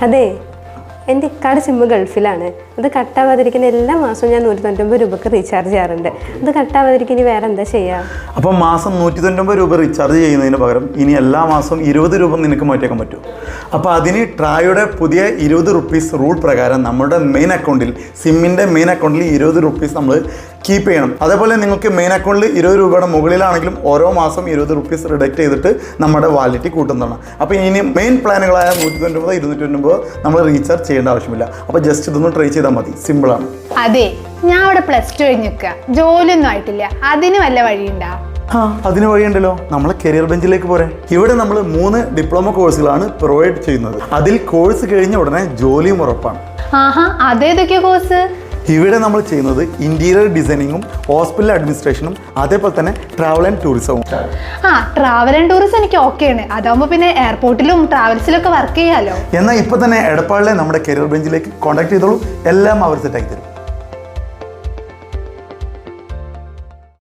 അതെ, എൻ്റെ ഇക്കാട് സിമ്മ് ഗൾഫിലാണ്. അത് കട്ടാവാതിരിക്കുന്ന എല്ലാ മാസവും ഞാൻ 199 രൂപക്ക് റീചാർജ് ചെയ്യാറുണ്ട്. അത് കട്ടാവാതിരിക്കുന്ന വേറെ എന്താ ചെയ്യുക? അപ്പം മാസം 199 രൂപ റീചാർജ് ചെയ്യുന്നതിന് പകരം ഇനി എല്ലാ മാസവും 20 രൂപ നിനക്ക് മാറ്റിയേക്കാൻ പറ്റും. അപ്പോൾ അതിന് ട്രായുടെ പുതിയ 20 റുപ്പീസ് റൂൾ പ്രകാരം നമ്മുടെ മെയിൻ അക്കൗണ്ടിൽ, സിമ്മിൻ്റെ മെയിൻ അക്കൗണ്ടിൽ 20 റുപ്പീസ് നമ്മൾ കീപ്പ് ചെയ്യണം. അതേപോലെ നിങ്ങൾക്ക് മെയിൻ അക്കൗണ്ടിൽ 20 രൂപയുടെ മുകളിലാണെങ്കിലും ഓരോ മാസം 20 റുപ്പീസ് റിഡക്റ്റ് ചെയ്തിട്ട് നമ്മുടെ വാലറ്റിൽ കൂട്ടുന്നതാണ്. അപ്പോൾ ഇനി മെയിൻ പ്ലാനുകളായ 199, 299 നമ്മൾ റീചാർജ് ചെയ്യേണ്ട ആവശ്യമില്ല. അപ്പോൾ ജസ്റ്റ് ഇതൊന്ന് ട്രൈ ചെയ്താൽ മതി, സിമ്പിളാണ്. അതെ, ഞാൻ അവിടെ +2 കഴിഞ്ഞ് നിൽക്കുക, ജോലിയൊന്നും ആയിട്ടില്ല. അതിന് വല്ല വഴിയുണ്ടാ? അതിന് വഴിയുണ്ടല്ലോ. നമ്മളെ കരിയർ ബെഞ്ചിലേക്ക് പോരെ. ഇവിടെ നമ്മൾ 3 ഡിപ്ലോമ കോഴ്സുകളാണ് പ്രൊവൈഡ് ചെയ്യുന്നത്. അതിൽ കോഴ്സ് കഴിഞ്ഞ ഉടനെ ജോലിയും ഉറപ്പാണ്. അതേതൊക്കെയാ കോഴ്സ്? ഇവിടെ നമ്മൾ ചെയ്യുന്നത് ഇന്റീരിയർ ഡിസൈനിങ്ങും ഹോസ്പിറ്റൽ അഡ്മിനിസ്ട്രേഷനും അതേപോലെ തന്നെ ട്രാവൽ ആൻഡ് ടൂറിസവും. ട്രാവൽ ആൻഡ് ടൂറിസം എനിക്ക് ഓക്കെയാണ്. അതാകുമ്പോൾ പിന്നെ എയർപോർട്ടിലും ട്രാവൽസിലൊക്കെ വർക്ക് ചെയ്യാലോ. എന്നാൽ ഇപ്പൊ തന്നെ എടപ്പാളിലെ നമ്മുടെ കരിയർ ബെഞ്ചിലേക്ക് കോൺടാക്ട് ചെയ്തോളൂ, എല്ലാം അവർ സെറ്റാക്കി തരും.